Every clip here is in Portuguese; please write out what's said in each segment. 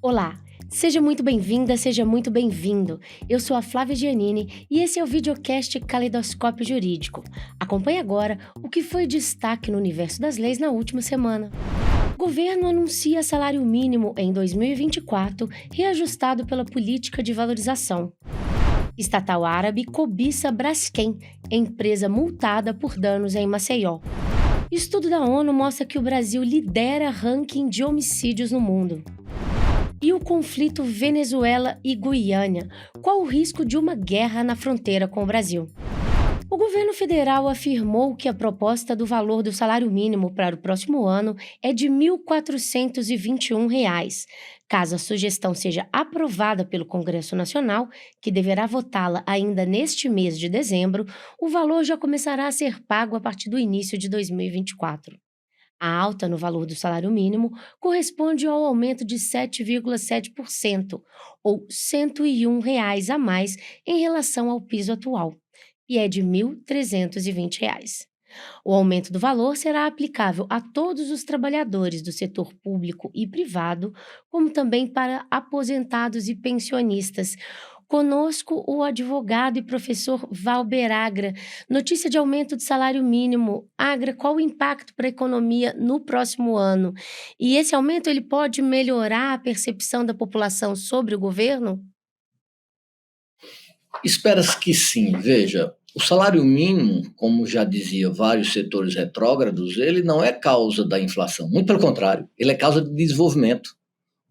Olá, seja muito bem-vinda, seja muito bem-vindo. Eu sou a Flávia Giannini e esse é o videocast Caleidoscópio Jurídico. Acompanhe agora o que foi destaque no universo das leis na última semana. O governo anuncia salário mínimo em 2024, reajustado pela política de valorização. Estatal árabe cobiça Braskem, empresa multada por danos em Maceió. Estudo da ONU mostra que o Brasil lidera ranking de homicídios no mundo. E o conflito Venezuela e Guiana? Qual o risco de uma guerra na fronteira com o Brasil? O governo federal afirmou que a proposta do valor do salário mínimo para o próximo ano é de R$ 1.421. Caso a sugestão seja aprovada pelo Congresso Nacional, que deverá votá-la ainda neste mês de dezembro, o valor já começará a ser pago a partir do início de 2024. A alta no valor do salário mínimo corresponde ao aumento de 7,7%, ou R$ 101 a mais em relação ao piso atual, e é de R$ 1.320. O aumento do valor será aplicável a todos os trabalhadores do setor público e privado, como também para aposentados e pensionistas. Conosco, o advogado e professor Valber Agra. Notícia de aumento de salário mínimo. Agra, qual o impacto para a economia no próximo ano? E esse aumento ele pode melhorar a percepção da população sobre o governo? Espera-se que sim. Veja, o salário mínimo, como já dizia vários setores retrógrados, ele não é causa da inflação. Muito pelo contrário, ele é causa de desenvolvimento.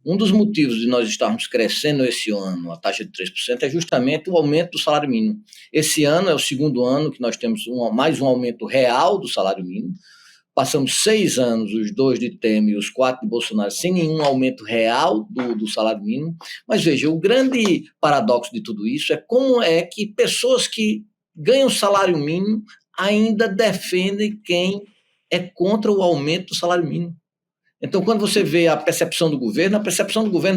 Um dos motivos de nós estarmos crescendo esse ano, a taxa de 3%, é justamente o aumento do salário mínimo. Esse ano é o segundo ano que nós temos mais um aumento real do salário mínimo. Passamos 6 anos, os 2 de Temer e os 4 de Bolsonaro, sem nenhum aumento real do salário mínimo. Mas veja, o grande paradoxo de tudo isso é como é que pessoas que ganham salário mínimo ainda defendem quem é contra o aumento do salário mínimo. Então, quando você vê a percepção do governo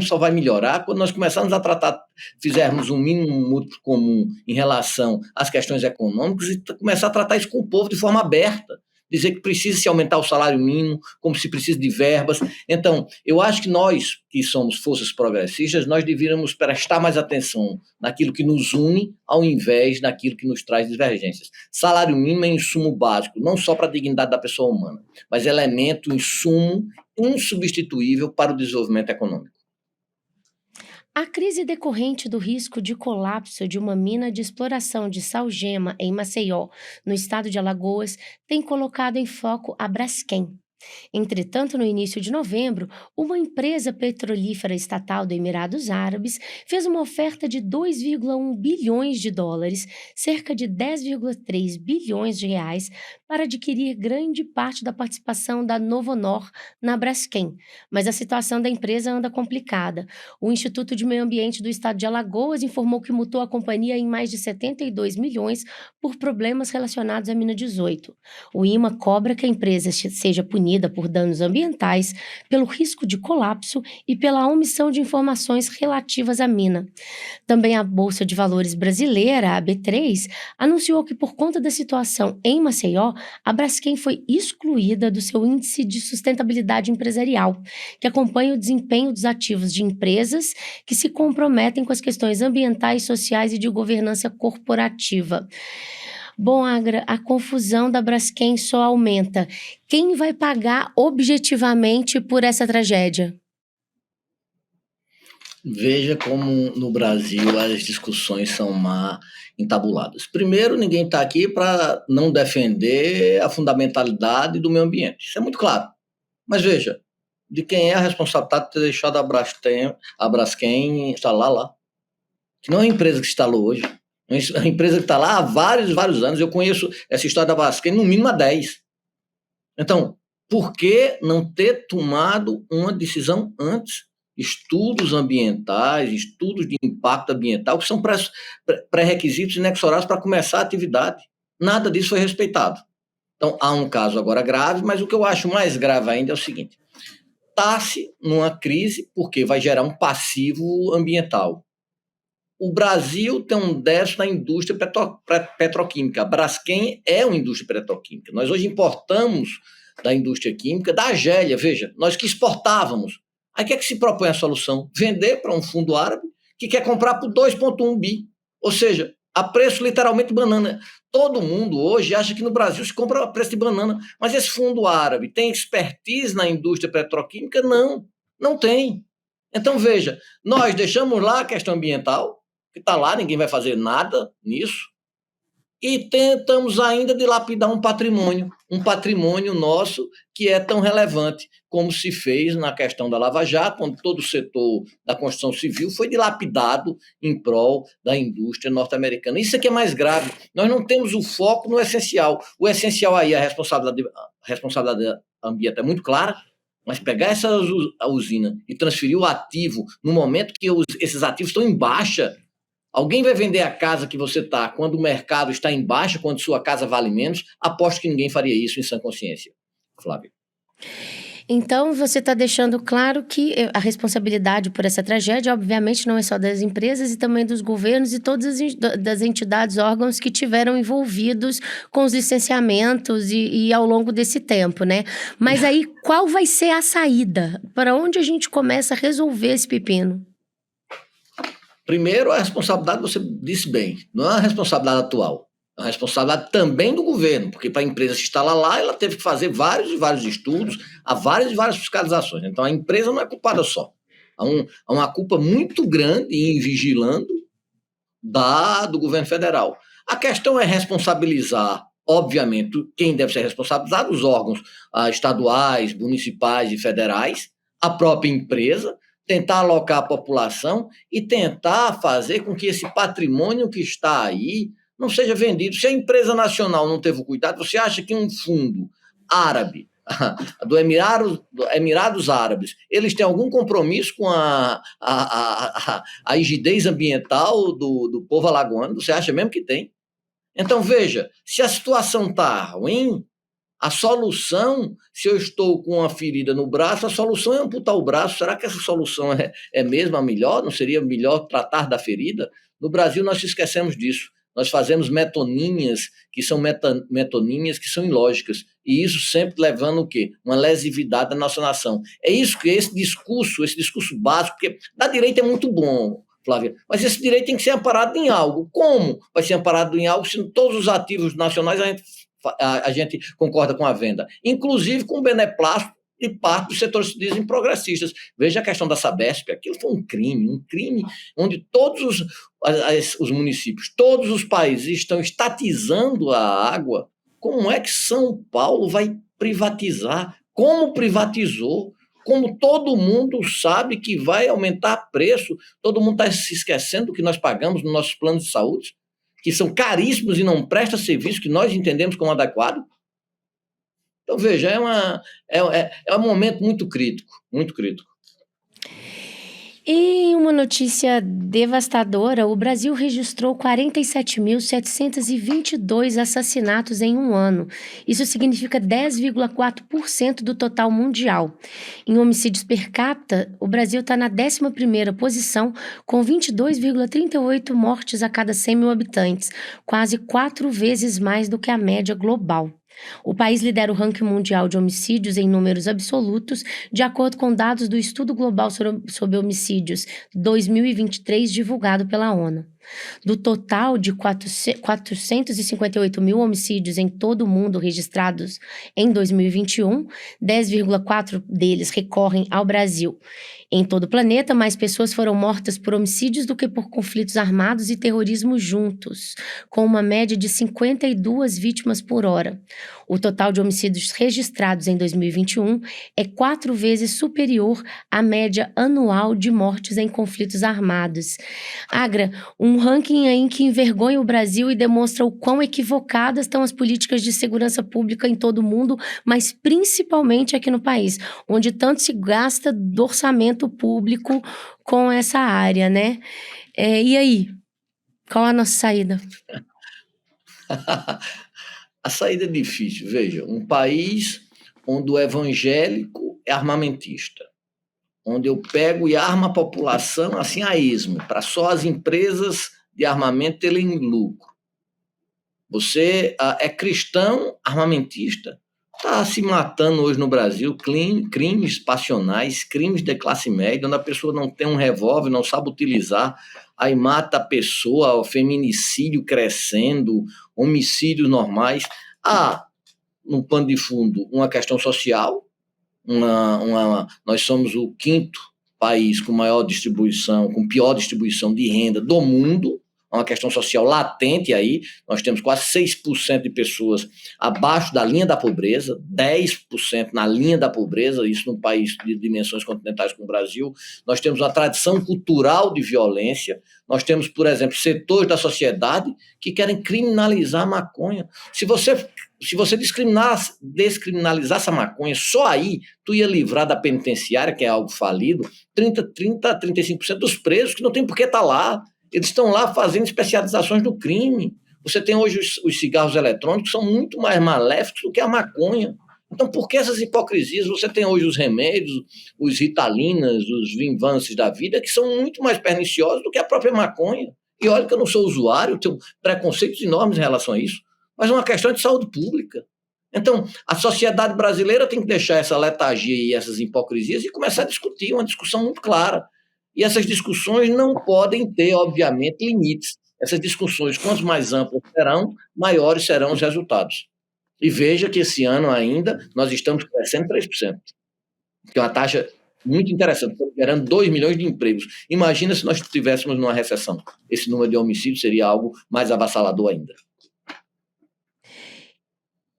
só vai melhorar quando nós começarmos a tratar, fizermos um mínimo mútuo comum em relação às questões econômicas e começar a tratar isso com o povo de forma aberta. Dizer que precisa se aumentar o salário mínimo, como se precisa de verbas. Então, eu acho que nós, que somos forças progressistas, nós deveríamos prestar mais atenção naquilo que nos une, ao invés naquilo que nos traz divergências. Salário mínimo é insumo básico, não só para a dignidade da pessoa humana, mas elemento, insumo insubstituível para o desenvolvimento econômico. A crise decorrente do risco de colapso de uma mina de exploração de sal-gema em Maceió, no estado de Alagoas, tem colocado em foco a Braskem. Entretanto, no início de novembro, uma empresa petrolífera estatal do Emirados Árabes fez uma oferta de 2,1 bilhões de dólares, cerca de 10,3 bilhões de reais, para adquirir grande parte da participação da Novonor na Braskem. Mas a situação da empresa anda complicada. O Instituto de Meio Ambiente do Estado de Alagoas informou que multou a companhia em mais de 72 milhões por problemas relacionados à mina 18. O IMA cobra que a empresa seja punida por danos ambientais, pelo risco de colapso e pela omissão de informações relativas à mina. Também a Bolsa de Valores brasileira, a B3, anunciou que por conta da situação em Maceió, a Braskem foi excluída do seu índice de sustentabilidade empresarial, que acompanha o desempenho dos ativos de empresas que se comprometem com as questões ambientais, sociais e de governança corporativa. Bom, Agra, a confusão da Braskem só aumenta. Quem vai pagar objetivamente por essa tragédia? Veja como no Brasil as discussões são mal entabuladas. Primeiro, ninguém está aqui para não defender a fundamentalidade do meio ambiente. Isso é muito claro. Mas veja, de quem é a responsabilidade de ter deixado a Braskem instalar lá? Que não é a empresa que instalou hoje. A empresa que está lá há vários anos. Eu conheço essa história da Braskem no mínimo há 10. Então, por que não ter tomado uma decisão antes? Estudos ambientais, estudos de impacto ambiental, que são pré-requisitos inexoráveis para começar a atividade. Nada disso foi respeitado. Então, há um caso agora grave, mas o que eu acho mais grave ainda é o seguinte: está-se numa crise porque vai gerar um passivo ambiental. o Brasil tem um déficit na indústria petroquímica. A Braskem é uma indústria petroquímica. Nós hoje importamos da indústria química, da Argélia, veja, nós que exportávamos. Aí o que é que se propõe a solução? Vender para um fundo árabe que quer comprar por 2,1 bi. Ou seja, a preço literalmente banana. Todo mundo hoje acha que no Brasil se compra a preço de banana, mas esse fundo árabe tem expertise na indústria petroquímica? Não, não tem. Então, veja, nós deixamos lá a questão ambiental, que está lá, ninguém vai fazer nada nisso, e tentamos ainda dilapidar um patrimônio nosso que é tão relevante como se fez na questão da Lava Jato, quando todo o setor da construção civil foi dilapidado em prol da indústria norte-americana. Isso aqui é mais grave. Nós não temos o foco no essencial. O essencial aí, a responsabilidade ambiental é muito clara, mas pegar essa usina e transferir o ativo no momento que esses ativos estão em baixa. Alguém vai vender a casa que você está quando o mercado está em baixa, quando sua casa vale menos? Aposto que ninguém faria isso em sã consciência, Flávio. Então, você está deixando claro que a responsabilidade por essa tragédia, obviamente, não é só das empresas e também dos governos e todas das entidades, órgãos que tiveram envolvidos com os licenciamentos e ao longo desse tempo, né? Mas aí, qual vai ser a saída? Para onde a gente começa a resolver esse pepino? Primeiro, a responsabilidade, você disse bem, não é a responsabilidade atual. É a responsabilidade também do governo, porque para a empresa se instalar lá, ela teve que fazer vários e vários estudos, há várias e várias fiscalizações. Então, a empresa não é culpada só. Há uma culpa muito grande em vigilando do governo federal. A questão é responsabilizar, obviamente, quem deve ser responsabilizado, os órgãos estaduais, municipais e federais, a própria empresa, tentar alocar a população e tentar fazer com que esse patrimônio que está aí não seja vendido. Se a empresa nacional não teve o cuidado, você acha que um fundo árabe, do Emirados Árabes, eles têm algum compromisso com a rigidez ambiental do povo alagoano? Você acha mesmo que tem? Então, veja, se a situação está ruim, a solução, se eu estou com uma ferida no braço, a solução é amputar o braço. Será que essa solução é mesmo a melhor? Não seria melhor tratar da ferida? No Brasil, nós esquecemos disso. Nós fazemos metonímias que são metonímias que são ilógicas. E isso sempre levando o quê? Uma lesividade da nossa nação. É isso que esse discurso básico, porque da direita é muito bom, Flávia, mas esse direito tem que ser amparado em algo. Como vai ser amparado em algo se todos os ativos nacionais a gente concorda com a venda, inclusive com o beneplácito de parte dos setores que se dizem progressistas. Veja a questão da Sabesp, aquilo foi um crime onde todos os municípios, todos os países estão estatizando a água. Como é que São Paulo vai privatizar? Como privatizou? Como todo mundo sabe que vai aumentar preço, todo mundo está se esquecendo do que nós pagamos nos nossos planos de saúde, que são caríssimos e não prestam serviço que nós entendemos como adequado. Então, veja, é um momento muito crítico, muito crítico. E uma notícia devastadora, o Brasil registrou 47.722 assassinatos em um ano. Isso significa 10,4% do total mundial. Em homicídios per capita, o Brasil está na 11ª posição, com 22,38 mortes a cada 100 mil habitantes, quase 4 vezes mais do que a média global. O país lidera o ranking mundial de homicídios em números absolutos, de acordo com dados do Estudo Global sobre Homicídios 2023, divulgado pela ONU. Do total de 458 mil homicídios em todo o mundo registrados em 2021, 10,4 deles recorrem ao Brasil. Em todo o planeta, mais pessoas foram mortas por homicídios do que por conflitos armados e terrorismo juntos, com uma média de 52 vítimas por hora. O total de homicídios registrados em 2021 é 4 vezes superior à média anual de mortes em conflitos armados. Agra, um ranking aí que envergonha o Brasil e demonstra o quão equivocadas estão as políticas de segurança pública em todo o mundo, mas principalmente aqui no país, onde tanto se gasta do orçamento público com essa área, né? E aí? Qual a nossa saída? A saída é difícil. Veja, um país onde o evangélico é armamentista, onde eu pego e armo a população assim a esmo, para só as empresas de armamento terem lucro. Você é cristão armamentista, está se matando hoje no Brasil, crimes passionais, crimes de classe média, onde a pessoa não tem um revólver, não sabe utilizar, aí mata a pessoa, o feminicídio crescendo, homicídios normais. No pano de fundo, uma questão social. Nós somos o quinto país com maior distribuição, com pior distribuição de renda do mundo, uma questão social latente aí. Nós temos quase 6% de pessoas abaixo da linha da pobreza, 10% na linha da pobreza, isso num país de dimensões continentais como o Brasil. Nós temos uma tradição cultural de violência. Nós temos, por exemplo, setores da sociedade que querem criminalizar a maconha. Se você descriminalizasse a maconha, só aí tu ia livrar da penitenciária, que é algo falido, 35% dos presos que não tem por que estar lá. Eles estão lá fazendo especializações do crime. Você tem hoje os cigarros eletrônicos, que são muito mais maléficos do que a maconha. Então, por que essas hipocrisias? Você tem hoje os remédios, os Ritalinas, os Vinvances da vida, que são muito mais perniciosos do que a própria maconha. E olha que eu não sou usuário, tenho preconceitos enormes em relação a isso, mas é uma questão de saúde pública. Então, a sociedade brasileira tem que deixar essa letargia e essas hipocrisias e começar a discutir, uma discussão muito clara. E essas discussões não podem ter, obviamente, limites. Essas discussões, quanto mais amplas serão, maiores serão os resultados. E veja que esse ano ainda nós estamos crescendo 3%, que é uma taxa muito interessante, estamos gerando 2 milhões de empregos. Imagina se nós estivéssemos numa recessão. Esse número de homicídios seria algo mais avassalador ainda.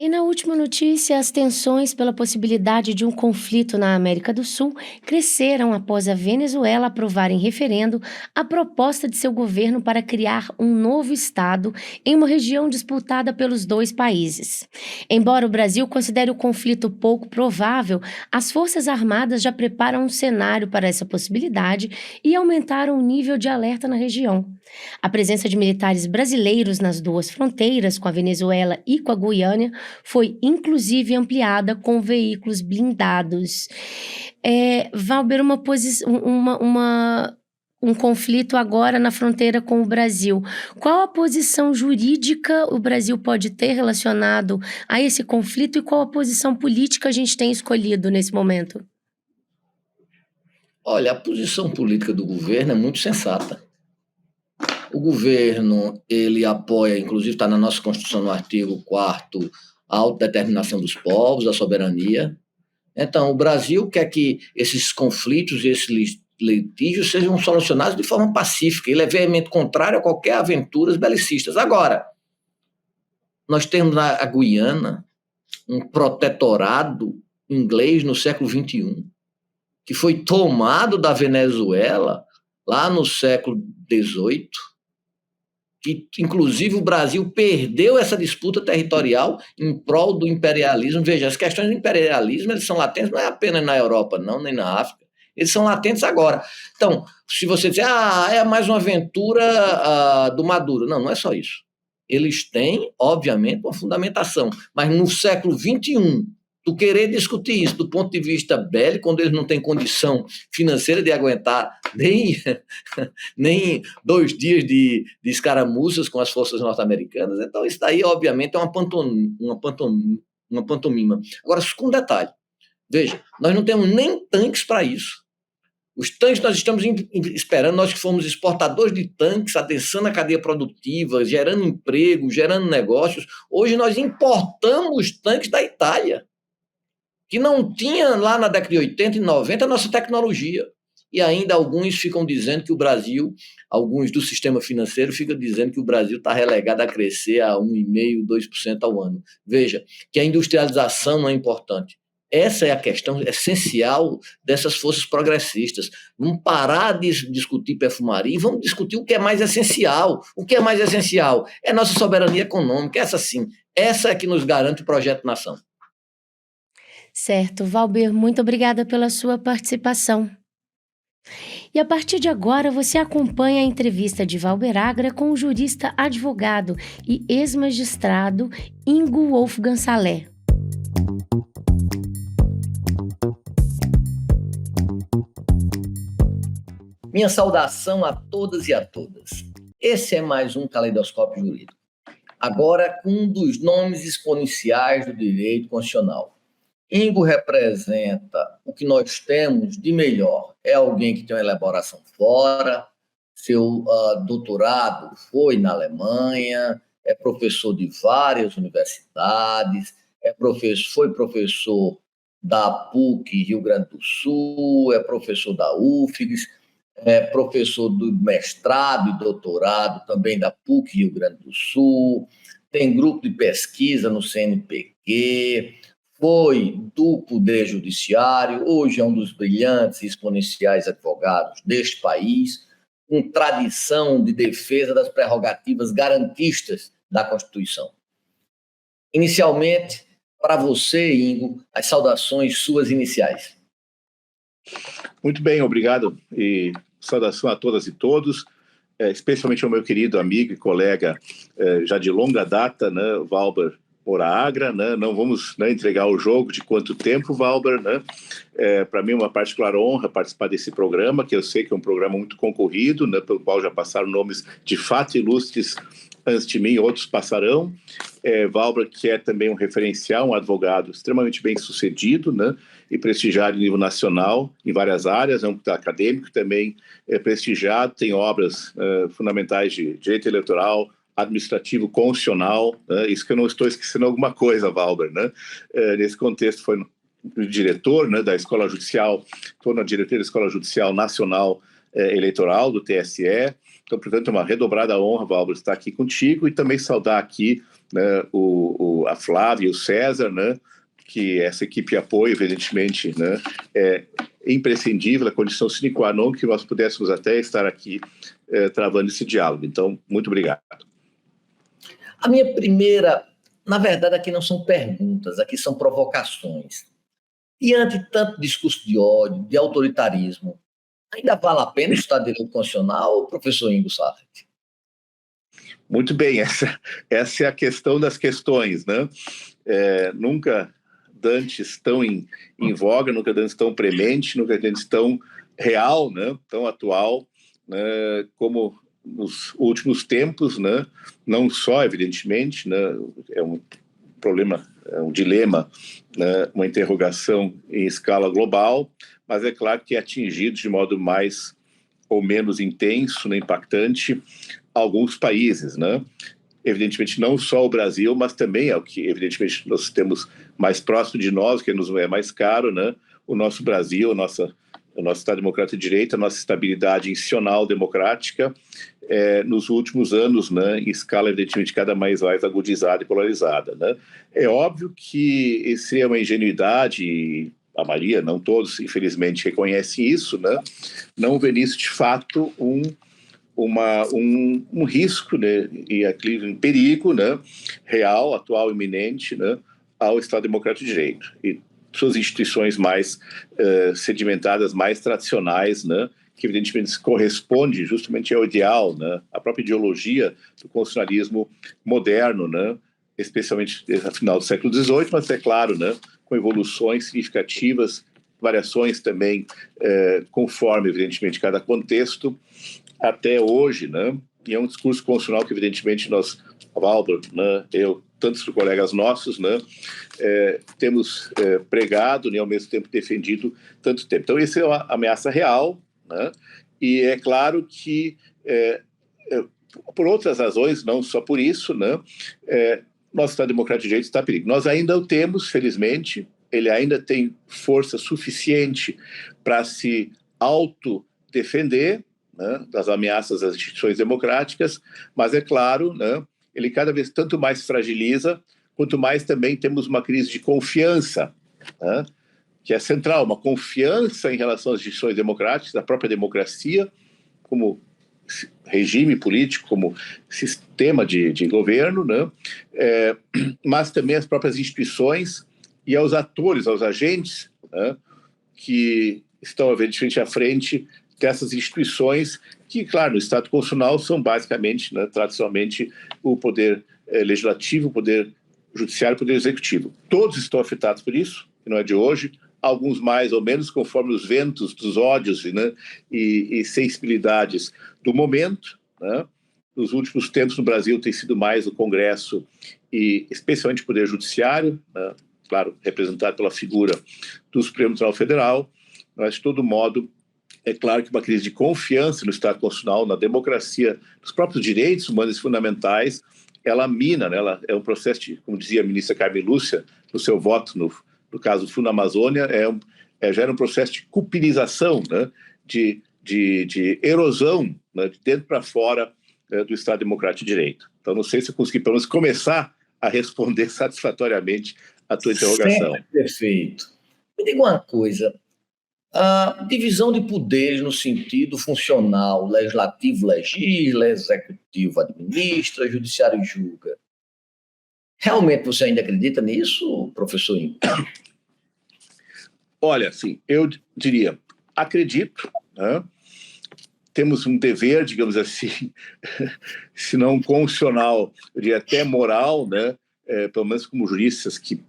E na última notícia, as tensões pela possibilidade de um conflito na América do Sul cresceram após a Venezuela aprovar em referendo a proposta de seu governo para criar um novo estado em uma região disputada pelos dois países. Embora o Brasil considere o conflito pouco provável, as Forças Armadas já preparam um cenário para essa possibilidade e aumentaram o nível de alerta na região. A presença de militares brasileiros nas duas fronteiras, com a Venezuela e com a Guiana, foi inclusive ampliada com veículos blindados. Valber, um conflito agora na fronteira com o Brasil. Qual a posição jurídica o Brasil pode ter relacionado a esse conflito e qual a posição política a gente tem escolhido nesse momento? Olha, a posição política do governo é muito sensata. O governo, ele apoia, inclusive está na nossa Constituição, no artigo 4º, a autodeterminação dos povos, a soberania. Então, o Brasil quer que esses conflitos e esses litígios sejam solucionados de forma pacífica. Ele é veemente contrário a qualquer aventuras belicistas. Agora, nós temos na Guiana um protetorado inglês no século XXI, que foi tomado da Venezuela lá no século XVIII, que inclusive o Brasil perdeu essa disputa territorial em prol do imperialismo. Veja, as questões do imperialismo eles são latentes, não é apenas na Europa, não, nem na África. Eles são latentes agora. Então, se você dizer, é mais uma aventura do Maduro. Não, não é só isso. Eles têm, obviamente, uma fundamentação, mas no século XXI, tu querer discutir isso do ponto de vista bélico, quando eles não têm condição financeira de aguentar nem 2 dias de escaramuças com as forças norte-americanas, então isso daí, obviamente, é uma pantomima. Agora, com detalhe, veja, nós não temos nem tanques para isso. Os tanques nós estamos esperando, nós que fomos exportadores de tanques, adensando a cadeia produtiva, gerando emprego, gerando negócios, hoje nós importamos tanques da Itália, que não tinha lá na década de 80 e 90 a nossa tecnologia. E ainda alguns ficam dizendo que o Brasil, alguns do sistema financeiro ficam dizendo que o Brasil está relegado a crescer a 1,5%, 2% ao ano. Veja, que a industrialização não é importante. Essa é a questão essencial dessas forças progressistas. Vamos parar de discutir perfumaria e vamos discutir o que é mais essencial. O que é mais essencial é nossa soberania econômica, essa sim. Essa é que nos garante o projeto nação. Certo, Valber, muito obrigada pela sua participação. E a partir de agora você acompanha a entrevista de Valber Agra com o jurista advogado e ex-magistrado Ingo Wolfgang Salé. Minha saudação a todas e a todas. Esse é mais um Caleidoscópio Jurídico. Agora com um dos nomes exponenciais do direito constitucional. Ingo representa o que nós temos de melhor. É alguém que tem uma elaboração fora, seu doutorado foi na Alemanha, é professor de várias universidades, foi professor da PUC Rio Grande do Sul, é professor da UFRGS, é professor do mestrado e doutorado também da PUC Rio Grande do Sul, tem grupo de pesquisa no CNPq, foi do Poder Judiciário, hoje é um dos brilhantes e exponenciais advogados deste país, com tradição de defesa das prerrogativas garantistas da Constituição. Inicialmente, para você, Ingo, as saudações suas iniciais. Muito bem, obrigado. E saudação a todas e todos, especialmente ao meu querido amigo e colega já de longa data, né, Valber Moura Agra, né? Não vamos, né, entregar o jogo de quanto tempo, Valber, né? Para mim é uma particular honra participar desse programa, que eu sei que é um programa muito concorrido, né, pelo qual já passaram nomes de fato ilustres antes de mim, outros passarão. Valber, que é também um referencial, um advogado extremamente bem sucedido, né, e prestigiado em nível nacional em várias áreas, é um acadêmico também prestigiado, tem obras fundamentais de direito eleitoral, administrativo, constitucional, né? Isso que eu não estou esquecendo alguma coisa, Valber, né? Nesse contexto foi diretor, né, da Escola Judicial, estou na diretoria da Escola Judicial Nacional Eleitoral, do TSE, então, portanto, é uma redobrada honra, Valber, estar aqui contigo e também saudar aqui, né, a Flávia e o César, né, que essa equipe de apoio, evidentemente, né, é imprescindível, a condição sine qua non que nós pudéssemos até estar aqui travando esse diálogo. Então, muito obrigado. A minha primeira, na verdade, aqui não são perguntas, aqui são provocações. Diante de tanto discurso de ódio, de autoritarismo, ainda vale a pena estudar direito constitucional, professor Ingo Safet? Muito bem, essa é a questão das questões, né? Nunca dantes tão em voga, nunca dantes tão premente, nunca dantes tão real, né? Tão atual, né? Como nos últimos tempos, né? Não só, evidentemente, né? É um problema, é um dilema, né? Uma interrogação em escala global, mas é claro que é atingido de modo mais ou menos intenso, né? Impactante, alguns países, né? Evidentemente não só o Brasil, mas também é o que evidentemente nós temos mais próximo de nós, que nos é mais caro, né? O nosso Brasil, o nosso Estado Democrático de Direito, a nossa estabilidade institucional democrática, nos últimos anos, né, em escala evidentemente cada mais agudizada e polarizada, né? É óbvio que isso é uma ingenuidade, e a maioria, não todos, infelizmente, reconhecem isso, né? Não vê nisso de fato um risco, né, e um perigo, né, real, atual, iminente, né, ao Estado Democrático de Direito e suas instituições mais sedimentadas, mais tradicionais, né, que evidentemente corresponde justamente ao ideal, né, à própria ideologia do constitucionalismo moderno, né, especialmente no final do século XVIII, mas é claro, né, com evoluções significativas, variações também conforme, evidentemente, cada contexto, até hoje, né? E é um discurso constitucional que, evidentemente, nós, Valber, né, eu, tantos colegas nossos, né, temos pregado, né, ao mesmo tempo defendido tanto tempo. Então, essa é uma ameaça real, né? E é claro que, por outras razões, não só por isso, né, nosso Estado Democrático de Direito está em perigo. Nós ainda o temos, felizmente, ele ainda tem força suficiente para se autodefender, né, das ameaças às instituições democráticas, mas é claro, né, ele cada vez tanto mais fragiliza, quanto mais também temos uma crise de confiança, né, que é central, uma confiança em relação às instituições democráticas, da própria democracia, como regime político, como sistema de governo, né, mas também as próprias instituições e aos atores, aos agentes, né, que estão, evidentemente, à frente dessas instituições que, claro, no Estado constitucional são basicamente, né, tradicionalmente, o poder legislativo, o poder judiciário e o poder executivo. Todos estão afetados por isso, que não é de hoje, alguns mais ou menos, conforme os ventos dos ódios, né, e sensibilidades do momento, né? Nos últimos tempos no Brasil tem sido mais o Congresso e especialmente o Poder Judiciário, né? Claro, representado pela figura do Supremo Tribunal Federal, mas de todo modo é claro que uma crise de confiança no Estado Constitucional, na democracia, nos próprios direitos humanos fundamentais, ela mina, né? Ela é um processo de, como dizia a ministra Carmen Lúcia, no seu voto no caso do Fundo Amazônia, já era um processo de cupinização, né? de erosão, né? De dentro para fora do Estado Democrático de Direito. Então, não sei se eu consegui, pelo menos, começar a responder satisfatoriamente a tua interrogação. Perfeito. Me diga uma coisa, a divisão de poderes no sentido funcional, legislativo legisla, executivo administra, judiciário julga. Realmente você ainda acredita nisso, professor Inco? Olha, sim, eu diria, acredito, né? Temos um dever, digamos assim, se não constitucional, eu diria até moral, né? Pelo menos como juristas que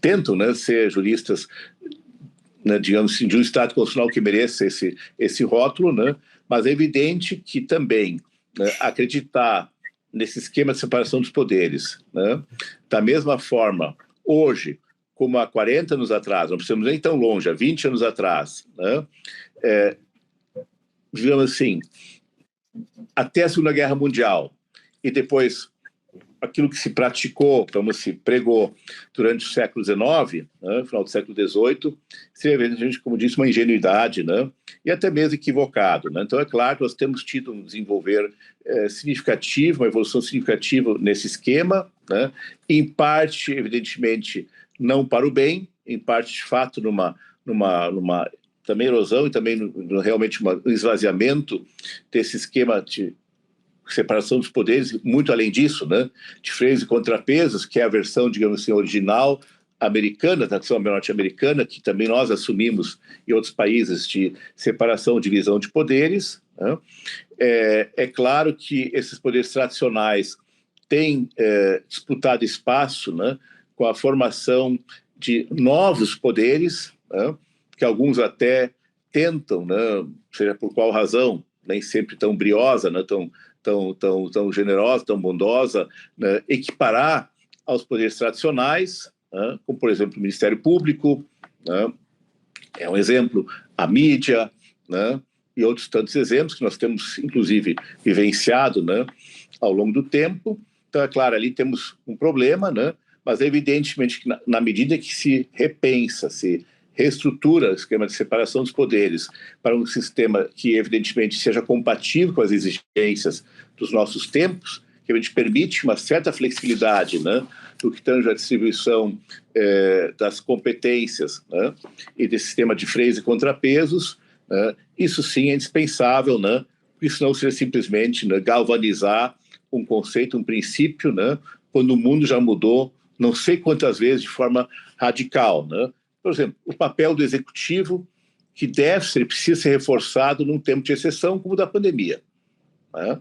tentam, né, ser juristas, né, digamos assim, de um Estado constitucional que mereça esse rótulo, né? Mas é evidente que também, né, acreditar nesse esquema de separação dos poderes, né, da mesma forma, hoje, como há 40 anos atrás, não precisamos nem tão longe, há 20 anos atrás, né, digamos assim, até a Segunda Guerra Mundial, e depois aquilo que se praticou, como se pregou durante o século XIX, né, final do século XVIII, seria, evidentemente, como disse, uma ingenuidade, né, e até mesmo equivocado, né? Então, é claro que nós temos tido um desenvolver significativo, uma evolução significativa nesse esquema, né, em parte, evidentemente, não para o bem, em parte, de fato, numa também erosão e também realmente um esvaziamento desse esquema de separação dos poderes, muito além disso, né, de freios e contrapesos, que é a versão, digamos assim, original americana, da ação norte-americana, que também nós assumimos em outros países, de separação, divisão de poderes, né. É claro que esses poderes tradicionais têm disputado espaço, né, com a formação de novos poderes, né, que alguns até tentam, né, seja por qual razão, nem sempre tão briosa, né, tão generosa, tão bondosa, né, equiparar aos poderes tradicionais, né, como, por exemplo, o Ministério Público, né, é um exemplo, a mídia, né, e outros tantos exemplos que nós temos, inclusive, vivenciado, né, ao longo do tempo. Então, é claro, ali temos um problema, né, mas evidentemente que na medida que se repensa, se reestrutura o esquema de separação dos poderes para um sistema que, evidentemente, seja compatível com as exigências dos nossos tempos, que a gente permite uma certa flexibilidade, né, do que tange a distribuição das competências, né, e desse sistema de freios e contrapesos, né, isso sim é indispensável, né, porque senão seria simplesmente, né, galvanizar um conceito, um princípio, né, quando o mundo já mudou não sei quantas vezes de forma radical, né? Por exemplo, o papel do executivo, que precisa ser reforçado num tempo de exceção, como o da pandemia, né?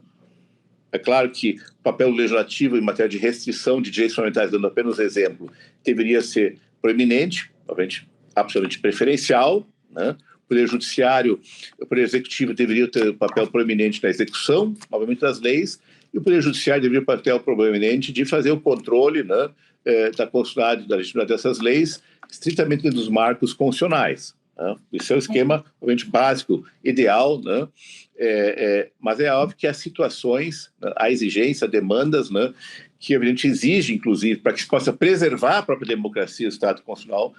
É claro que o papel legislativo em matéria de restrição de direitos fundamentais, dando apenas exemplo, deveria ser proeminente, obviamente, absolutamente preferencial, né? O Poder Judiciário, o Poder Executivo deveria ter um papel proeminente na execução, obviamente, das leis, e o Poder Judiciário deveria ter um papel proeminente de fazer o controle, né, da constitucionalidade, da legitimidade dessas leis, estritamente dentro dos marcos constitucionais, né? Isso é o esquema, obviamente, básico, ideal, né? Mas é óbvio que há situações, né, há exigências, demandas, né, que evidentemente exigem, inclusive, para que se possa preservar a própria democracia, o Estado constitucional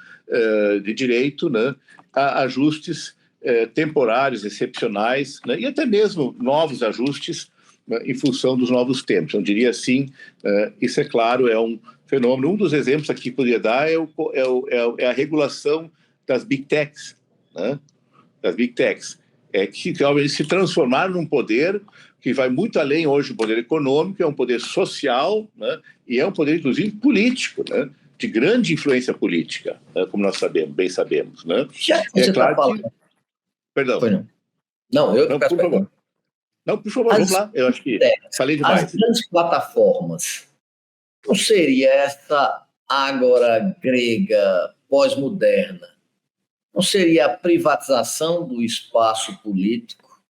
de direito, né, há ajustes temporários, excepcionais, né, e até mesmo novos ajustes, né, em função dos novos tempos. Eu diria assim, isso é claro, é um fenômeno. Um dos exemplos aqui que poderia dar é a regulação das Big Techs, né, das Big Techs, que se transformaram num poder que vai muito além hoje do poder econômico, é um poder social, né, e é um poder, inclusive, político, né, de grande influência política, né, como nós bem sabemos. Né. Já que você está falando... Perdão. Foi não. Não, eu... Não, por favor. Não, por favor, vamos lá. Eu acho que falei demais. As grandes plataformas, não seria essa ágora grega pós-moderna não seria a privatização do espaço político,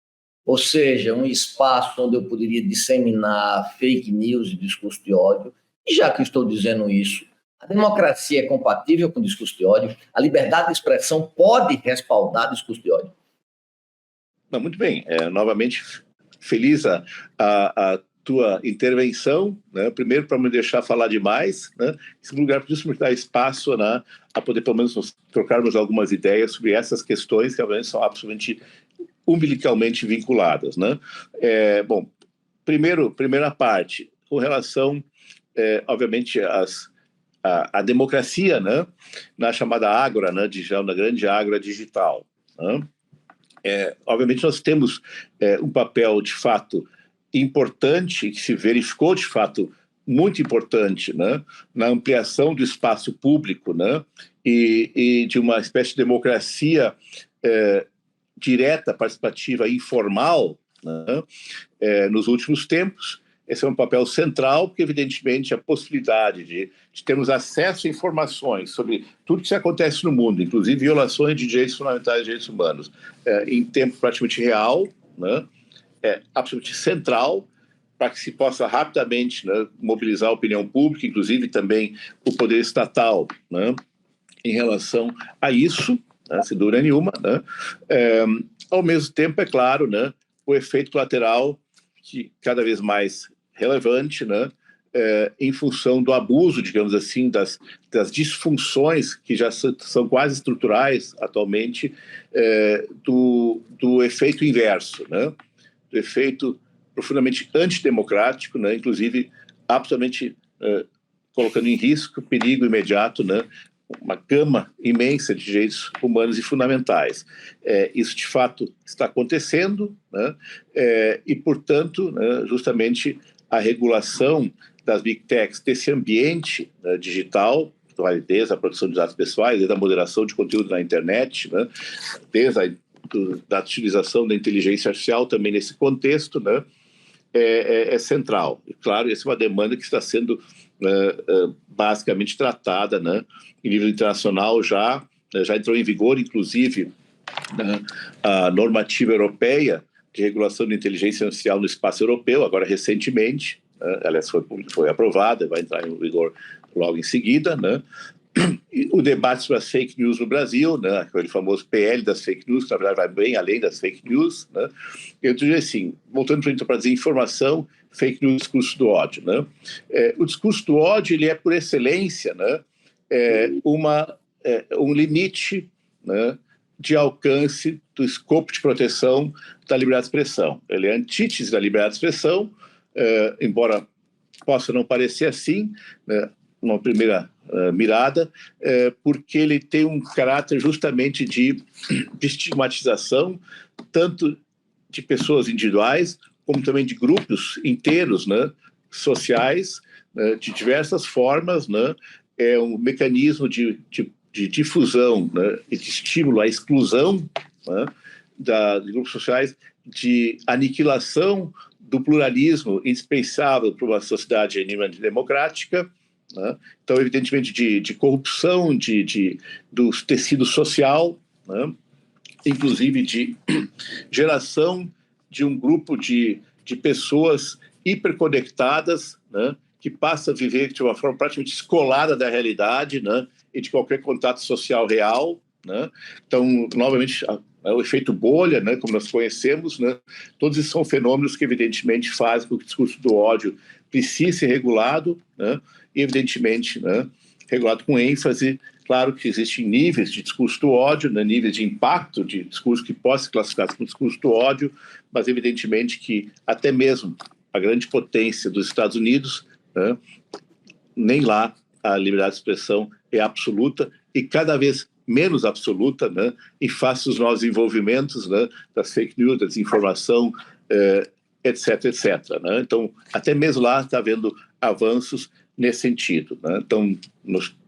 ou seja, um espaço onde eu poderia disseminar fake news e discurso de ódio? E já que estou dizendo isso, a democracia é compatível com discurso de ódio? A liberdade de expressão pode respaldar discurso de ódio? Não, muito bem. Novamente, feliz a tua intervenção, né? Primeiro, para me deixar falar demais, né? Em segundo lugar, por isso me dar espaço, né? A poder, pelo menos, trocarmos algumas ideias sobre essas questões que, obviamente, são absolutamente umbilicalmente vinculadas, né? Bom, primeira parte, com relação, obviamente, a democracia, né? Na chamada Ágora, né? Na grande Ágora digital, né? Obviamente, nós temos um papel, de fato, importante, que se verificou, de fato, muito importante, né, na ampliação do espaço público, né, e de uma espécie de democracia direta, participativa e informal, né, nos últimos tempos. Esse é um papel central, porque, evidentemente, a possibilidade de termos acesso a informações sobre tudo que acontece no mundo, inclusive violações de direitos fundamentais e direitos humanos, em tempo praticamente real, né, é absolutamente central para que se possa rapidamente, né, mobilizar a opinião pública, inclusive também o poder estatal, né, em relação a isso, né, sem dúvida nenhuma, né. Ao mesmo tempo, é claro, né, o efeito colateral que cada vez mais relevante, né, em função do abuso, digamos assim, das disfunções que já são quase estruturais atualmente, do efeito inverso, né, do efeito profundamente antidemocrático, né, inclusive absolutamente colocando em risco, perigo imediato, né, uma gama imensa de direitos humanos e fundamentais. Isso, de fato, está acontecendo, né, e, portanto, né, justamente a regulação das Big Techs desse ambiente, né, digital, desde a produção de dados pessoais, desde a moderação de conteúdo na internet, né, desde da utilização da inteligência artificial também nesse contexto, né, é central. E, claro, essa é uma demanda que está sendo basicamente tratada, né, em nível internacional já entrou em vigor, inclusive, né, a normativa europeia de regulação de inteligência artificial no espaço europeu, agora recentemente, né, aliás, foi aprovada, vai entrar em vigor logo em seguida, né. E o debate sobre as fake news no Brasil, né, aquele famoso PL das fake news, que na verdade vai bem além das fake news, né. Eu diria assim, voltando para dizer informação, fake news, discurso do ódio, né. O discurso do ódio, ele é por excelência, né, um limite, né, de alcance do escopo de proteção da liberdade de expressão. Ele é antítese da liberdade de expressão, embora possa não parecer assim, né, uma primeira mirada, porque ele tem um caráter justamente de estigmatização, tanto de pessoas individuais, como também de grupos inteiros, né, sociais, de diversas formas, né. É um mecanismo de difusão, né, e de estímulo à exclusão, né, de grupos sociais, de aniquilação do pluralismo indispensável para uma sociedade minimamente democrática, né? Então, evidentemente, de corrupção do tecido social, né? Inclusive de geração de um grupo de pessoas hiperconectadas, né? Que passa a viver de uma forma praticamente descolada da realidade, né? E de qualquer contato social real, né? Então, novamente, o efeito bolha, né, como nós conhecemos, né? Todos esses são fenômenos que, evidentemente, fazem com que o discurso do ódio precise ser regulado, né? E, evidentemente, né, regulado com ênfase. Claro que existem níveis de discurso do ódio, né, níveis de impacto de discurso que possa ser classificado como discurso do ódio, mas, evidentemente, que até mesmo a grande potência dos Estados Unidos, né, nem lá a liberdade de expressão é absoluta e cada vez menos absoluta, né, em face dos novos envolvimentos, né, das fake news, da desinformação, etc, etc. Né? Então, até mesmo lá está havendo avanços nesse sentido. Né? Então,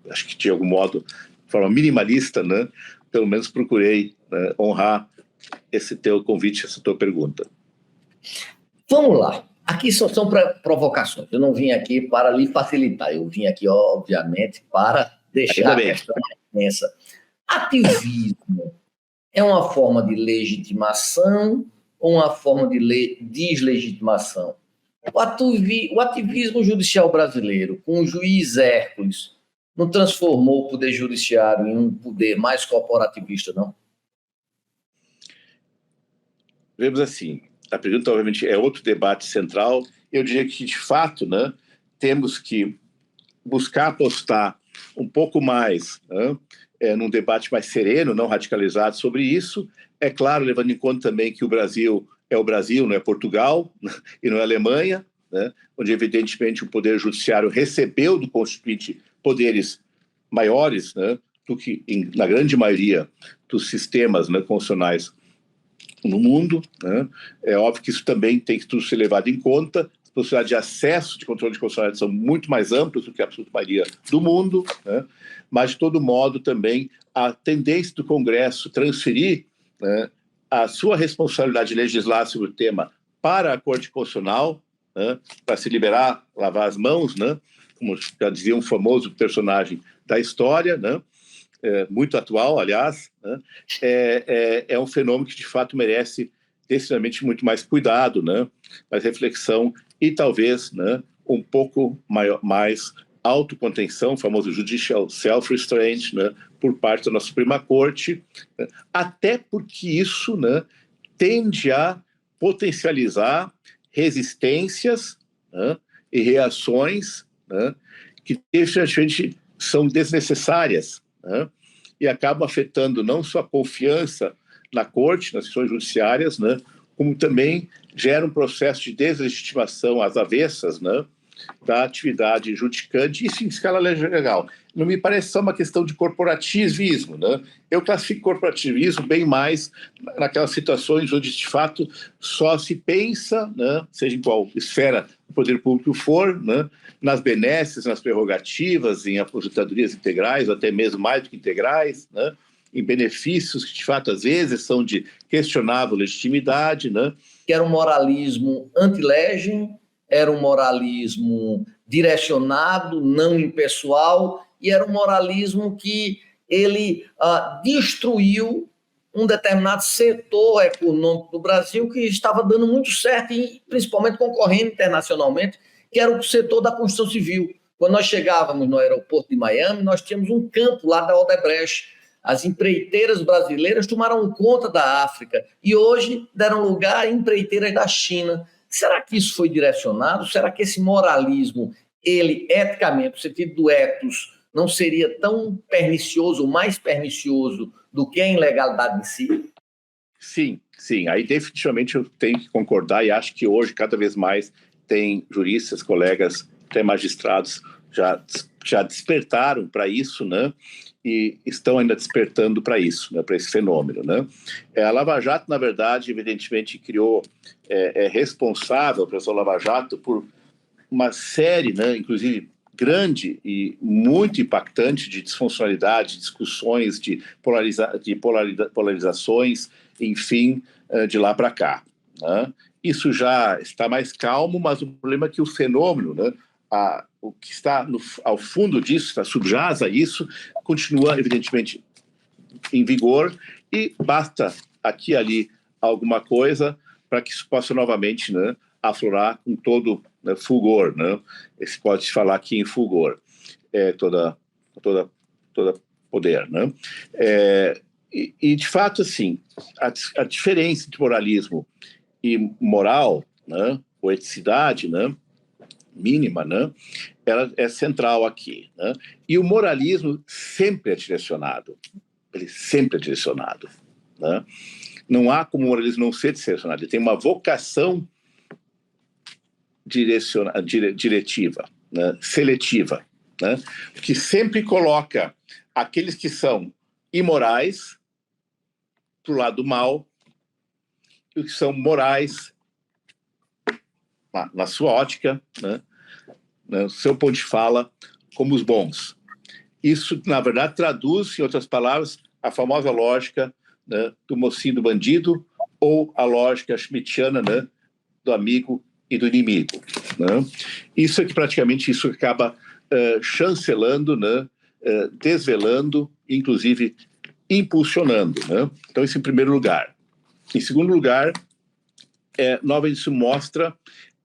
acho que de algum modo, de forma minimalista, né, pelo menos procurei, né, honrar esse teu convite, essa tua pergunta. Vamos lá. Aqui só são provocações. Eu não vim aqui para lhe facilitar. Eu vim aqui, obviamente, para deixar a questão mais tensa. Ativismo é uma forma de legitimação ou uma forma de deslegitimação? O ativismo judicial brasileiro, com o juiz Hércules, não transformou o poder judiciário em um poder mais corporativista, não? Vemos assim, a pergunta, obviamente, é outro debate central. Eu diria que, de fato, né, temos que buscar apostar um pouco mais, né, num debate mais sereno, não radicalizado sobre isso. É claro, levando em conta também que o Brasil é o Brasil, não é Portugal e não é Alemanha, né, onde, evidentemente, o Poder Judiciário recebeu do Constituinte poderes maiores, né, do que, na grande maioria, dos sistemas, né, constitucionais no mundo, né? É óbvio que isso também tem que tudo ser levado em conta. As possibilidades de acesso de controle de constitucionalidade são muito mais amplas do que a absoluta maioria do mundo, né? Mas, de todo modo, também a tendência do Congresso transferir, né, a sua responsabilidade de legislar sobre o tema para a Corte Constitucional, né, para se liberar, lavar as mãos, né, como já dizia um famoso personagem da história, né, muito atual, aliás, né, é um fenômeno que, de fato, merece decididamente muito mais cuidado, né, mais reflexão e, talvez, né, um pouco mais autocontenção, o famoso judicial self-restraint, né, por parte da nossa Suprema Corte, né, até porque isso, né, tende a potencializar resistências, né, e reações, né, que, definitivamente, são desnecessárias, né, e acabam afetando não só a confiança na Corte, nas decisões judiciárias, né, como também gera um processo de deslegitimação às avessas, né, da atividade judicante, isso em escala legal. Não me parece só uma questão de corporativismo, né? Eu classifico corporativismo bem mais naquelas situações onde, de fato, só se pensa, né, seja em qual esfera o poder público for, né, nas benesses, nas prerrogativas, em aposentadorias integrais, ou até mesmo mais do que integrais, né, em benefícios que, de fato, às vezes são de questionável legitimidade, né? Que era um moralismo anti-legem, era um moralismo direcionado, não impessoal, e era um moralismo que ele destruiu um determinado setor econômico do Brasil que estava dando muito certo e principalmente concorrendo internacionalmente, que era o setor da construção civil. Quando nós chegávamos no aeroporto de Miami, nós tínhamos um campo lá da Odebrecht. As empreiteiras brasileiras tomaram conta da África e hoje deram lugar a empreiteiras da China. Será que isso foi direcionado? Será que esse moralismo, ele, eticamente, no sentido do ethos, não seria tão pernicioso, mais pernicioso do que a ilegalidade em si? Sim, sim. Aí definitivamente eu tenho que concordar e acho que hoje, cada vez mais, tem juristas, colegas, até magistrados já despertaram para isso, né? E estão ainda despertando para isso, né, para esse fenômeno, né? A Lava Jato, na verdade, evidentemente criou, é responsável, a Lava Jato, por uma série, né, inclusive grande e muito impactante de disfuncionalidade, discussões, de polarizações, enfim, de lá para cá, né? Isso já está mais calmo, mas o problema é que o fenômeno, né, o que está ao fundo disso, está subjaz a isso, continua, evidentemente, em vigor e basta aqui e ali alguma coisa para que isso possa novamente, né, aflorar com todo, né, fulgor, né? Se pode falar aqui em fulgor, toda poder, né? E de fato, assim, a diferença entre moralismo e moral, né, ou eticidade, né, mínima, né, ela é central aqui, né? E o moralismo sempre é direcionado, ele sempre é direcionado, né? Não há como o moralismo não ser direcionado, ele tem uma vocação diretiva, né, seletiva, né, que sempre coloca aqueles que são imorais para o lado do mal e os que são morais na sua ótica, né, no seu ponto de fala, como os bons. Isso, na verdade, traduz, em outras palavras, a famosa lógica, né, do mocinho do bandido ou a lógica schmittiana, né, do amigo e do inimigo, né? Isso é que praticamente isso acaba chancelando, né, desvelando, inclusive impulsionando, né? Então, isso em primeiro lugar. Em segundo lugar, novamente isso mostra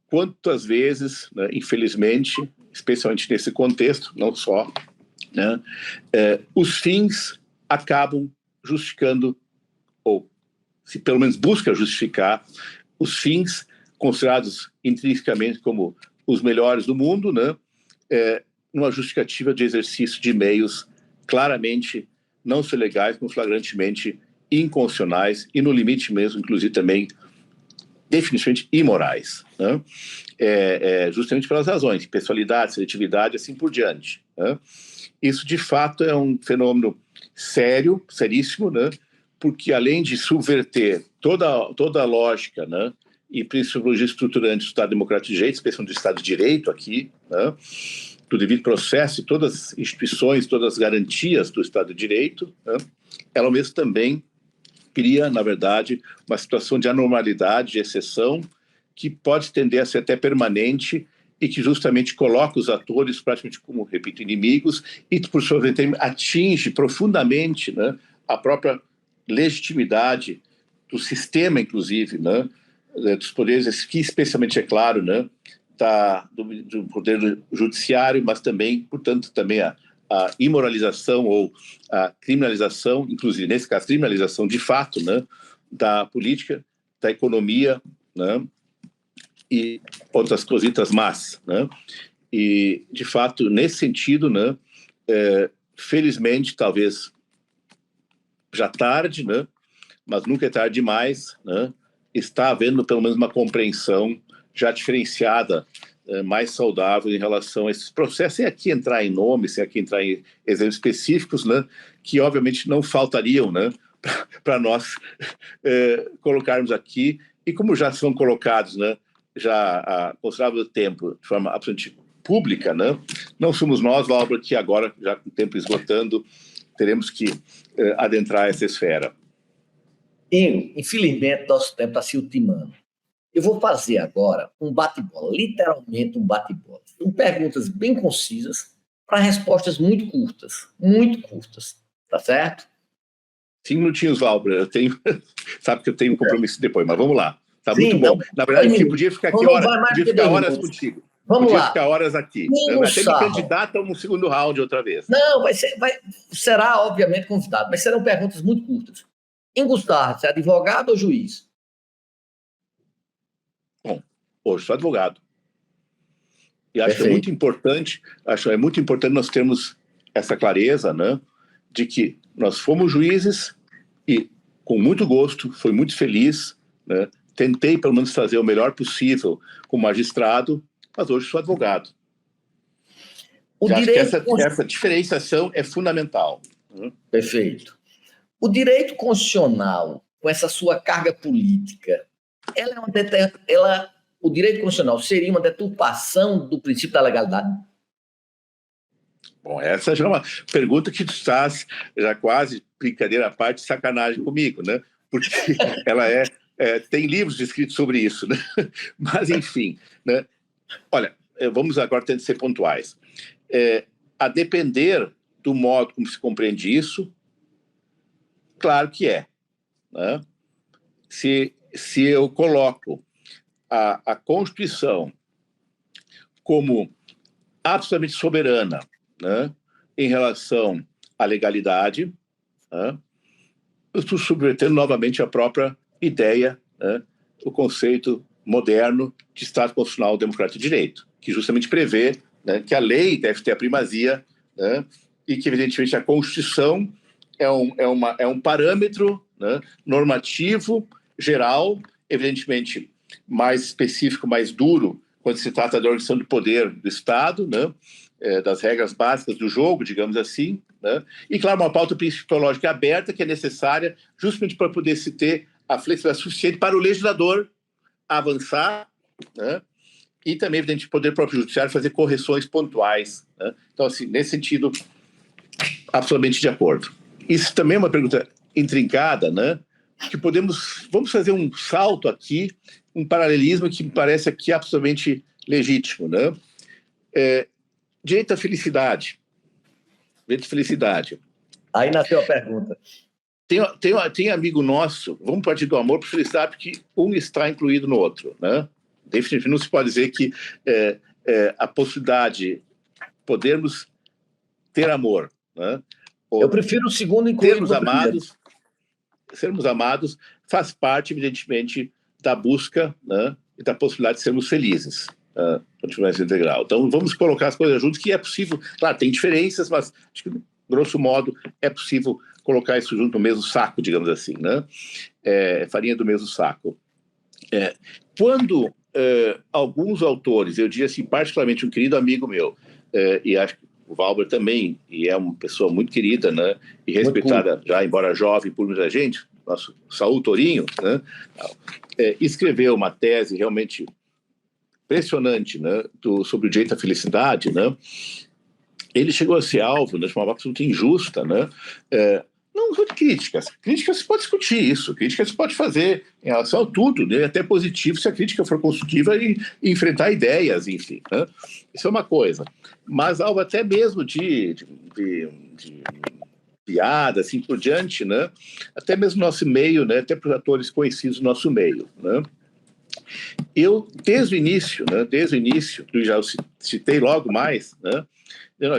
quantas vezes, né, infelizmente, especialmente nesse contexto, não só, né, os fins acabam justificando, ou se pelo menos busca justificar, os fins considerados intrinsecamente como os melhores do mundo, né, numa justificativa de exercício de meios claramente não só legais, como flagrantemente inconstitucionais e, no limite mesmo, inclusive também definitivamente imorais, né? Justamente pelas razões, pessoalidade, seletividade, assim por diante, né? Isso, de fato, é um fenômeno sério, seríssimo, né? Porque, além de subverter toda a lógica, né, e principologia estruturante do Estado Democrático de Direito, especialmente do Estado de Direito aqui, né, do devido processo e todas as instituições, todas as garantias do Estado de Direito, né, ela mesmo também cria, na verdade, uma situação de anormalidade, de exceção, que pode tender a ser até permanente e que justamente coloca os atores praticamente como, repito, inimigos e, por sua vez, atinge profundamente, né, a própria legitimidade do sistema, inclusive, né, dos poderes, que especialmente, é claro, né, do poder judiciário, mas também, portanto, também a imoralização ou a criminalização, inclusive, nesse caso, criminalização de fato, né, da política, da economia, né, e outras cositas más, né? E, de fato, nesse sentido, né, felizmente, talvez já tarde, né, mas nunca é tarde demais, né, está havendo pelo menos uma compreensão já diferenciada, mais saudável em relação a esses processos, sem aqui entrar em nomes, sem aqui entrar em exemplos específicos, né, que obviamente não faltariam, né, para nós colocarmos aqui, e como já são colocados, né, já há considerável tempo, de forma absolutamente pública, né, não somos nós, Valber, que agora, já com o tempo esgotando, teremos que adentrar essa esfera. Infelizmente, nosso tempo está se ultimando. Eu vou fazer agora um bate-bola, literalmente um bate-bola, com perguntas bem concisas para respostas muito curtas, tá certo? 5 minutinhos, Valber, eu tenho, sabe que eu tenho um compromisso depois, mas vamos lá, tá. Sim, muito bom. Não, na verdade, você podia ficar aqui horas contigo. Vamos lá. Ficar horas aqui. Até me candidata no segundo round outra vez. Não, será obviamente convidado, mas serão perguntas muito curtas. Em Gustavo, você é advogado ou juiz? Bom, hoje sou advogado. E acho que é muito importante nós termos essa clareza, né, de que nós fomos juízes e, com muito gosto, fui muito feliz, né, tentei pelo menos fazer o melhor possível como magistrado, mas hoje sou advogado. Acho que essa diferenciação é fundamental. Perfeito. O direito constitucional, com essa sua carga política, o direito constitucional seria uma deturpação do princípio da legalidade? Bom, essa já é uma pergunta que tu estás já quase, brincadeira à parte, sacanagem comigo, né? Porque ela tem livros escritos sobre isso, né? Mas, enfim, né? Olha, vamos agora tentar ser pontuais. A depender do modo como se compreende isso, claro que é, né? Se eu coloco a Constituição como absolutamente soberana, né, em relação à legalidade, né, eu estou subvertendo novamente a própria ideia, né, o conceito moderno de Estado Constitucional Democrático de Direito, que justamente prevê, né, que a lei deve ter a primazia, né, e que, evidentemente, a Constituição é um parâmetro, né, normativo, geral, evidentemente mais específico, mais duro, quando se trata da organização do poder do Estado, né, das regras básicas do jogo, digamos assim, né, e, claro, uma pauta principiológica aberta que é necessária justamente para poder se ter a flexibilidade suficiente para o legislador avançar, né, e também, evidentemente, o poder próprio judiciário fazer correções pontuais, né. Então, assim, nesse sentido, absolutamente de acordo. Isso também é uma pergunta intrincada, né, que vamos fazer um salto aqui, um paralelismo que me parece aqui absolutamente legítimo, né? Direito à felicidade. Direito à felicidade. Aí nasceu a pergunta. Tem amigo nosso, vamos partir do amor por felicidade, porque um está incluído no outro, né? Definitivamente não se pode dizer que a possibilidade, podermos ter amor, né? Eu prefiro o segundo incluído no primeiro. Sermos amados faz parte, evidentemente, da busca, né? E da possibilidade de sermos felizes, continuidade integral. Então, vamos colocar as coisas juntas, que é possível. Claro, tem diferenças, mas acho que, grosso modo, é possível colocar isso junto no mesmo saco, digamos assim, né? Farinha do mesmo saco. Quando alguns autores, eu diria assim, particularmente um querido amigo meu, e acho que o Valber também, e é uma pessoa muito querida, né, e respeitada, já embora jovem por muita gente, nosso Saul Torinho, né, escreveu uma tese realmente impressionante, né, sobre o direito à felicidade, né. Ele chegou a ser alvo, né, de uma forma absolutamente injusta, né, não de críticas. Críticas se pode discutir isso, críticas se pode fazer em relação a tudo, né? Até positivo se a crítica for construtiva e enfrentar ideias, enfim, né? Isso é uma coisa. Mas algo até mesmo de piada, assim por diante, né? Até mesmo no nosso meio, né? Até para os atores conhecidos do nosso meio, né? Eu, desde o início, eu já citei logo mais, né?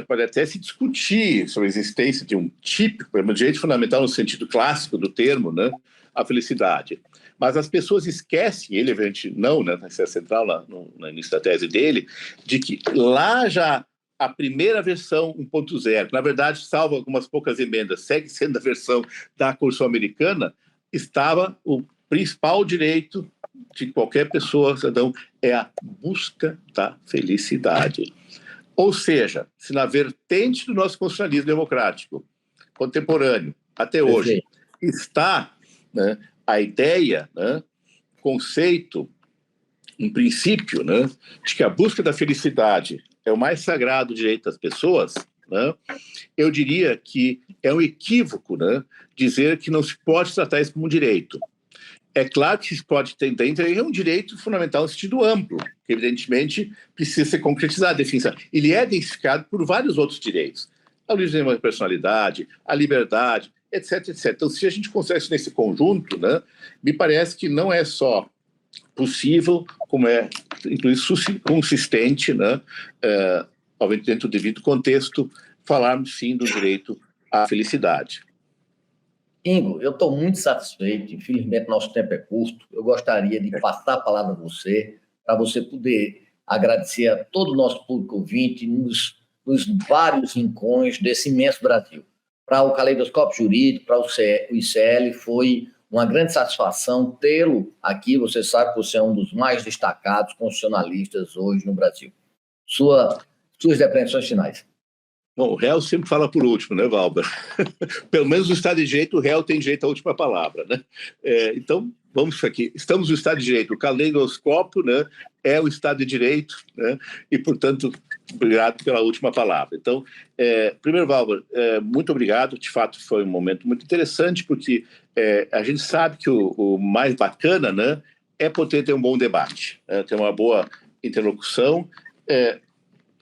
Pode até se discutir sobre a existência de um típico, direito fundamental no sentido clássico do termo, né, a felicidade. Mas as pessoas esquecem, ele evidentemente não, né, na central, no início da tese dele, de que lá já a primeira versão 1.0, na verdade, salvo algumas poucas emendas, segue sendo a versão da Constituição Americana, estava o principal direito de qualquer pessoa, cidadão, é a busca da felicidade. Ou seja, se na vertente do nosso constitucionalismo democrático contemporâneo, até hoje, está, né, a ideia, né, conceito, um princípio, né, de que a busca da felicidade é o mais sagrado direito das pessoas, né, eu diria que é um equívoco, né, dizer que não se pode tratar isso como um direito. É claro que se pode entender, é um direito fundamental no sentido amplo, que evidentemente precisa ser concretizado, definição. Ele é densificado por vários outros direitos. A livre personalidade, a liberdade, etc, etc. Então, se a gente consegue isso nesse conjunto, né, me parece que não é só possível, como é, inclusive, consistente, né, obviamente dentro do devido contexto, falarmos sim do direito à felicidade. Ingo, eu estou muito satisfeito, infelizmente nosso tempo é curto, eu gostaria de passar a palavra a você, para você poder agradecer a todo o nosso público ouvinte nos vários rincões desse imenso Brasil. Para o Caleidoscópio Jurídico, para o ICL, foi uma grande satisfação tê-lo aqui, você sabe que você é um dos mais destacados constitucionalistas hoje no Brasil. Suas depreensões finais. Bom, o réu sempre fala por último, né, Valber? Pelo menos no Estado de Direito, o réu tem direito à última palavra, né? Então, vamos aqui. Estamos no Estado de Direito. O caleidoscópio, né, é o Estado de Direito, né? E, portanto, obrigado pela última palavra. Então, primeiro, Valber, muito obrigado. De fato, foi um momento muito interessante, porque a gente sabe que o mais bacana, né, é poder ter um bom debate, ter uma boa interlocução,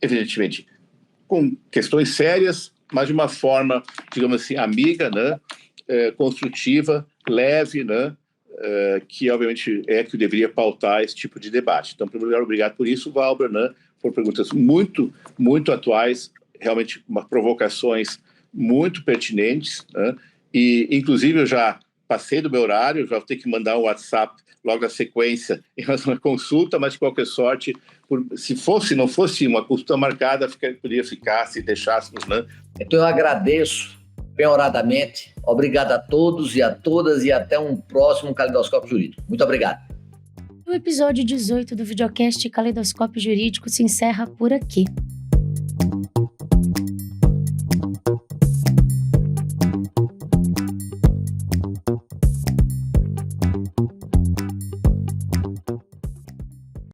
evidentemente, com questões sérias, mas de uma forma, digamos assim, amiga, né, construtiva, leve, né, que obviamente é que deveria pautar esse tipo de debate. Então, em primeiro lugar, obrigado por isso, Valber, né, por perguntas muito, muito atuais, realmente provocações muito pertinentes, né, e inclusive eu já passei do meu horário, já vou ter que mandar um WhatsApp logo na sequência em relação à consulta, mas de qualquer sorte, se não fosse uma consulta marcada, poderia ficar, se deixássemos, né? Então eu agradeço bem-horadamente, obrigado a todos e a todas e até um próximo Caleidoscópio Jurídico. Muito obrigado. O episódio 18 do videocast Caleidoscópio Jurídico se encerra por aqui.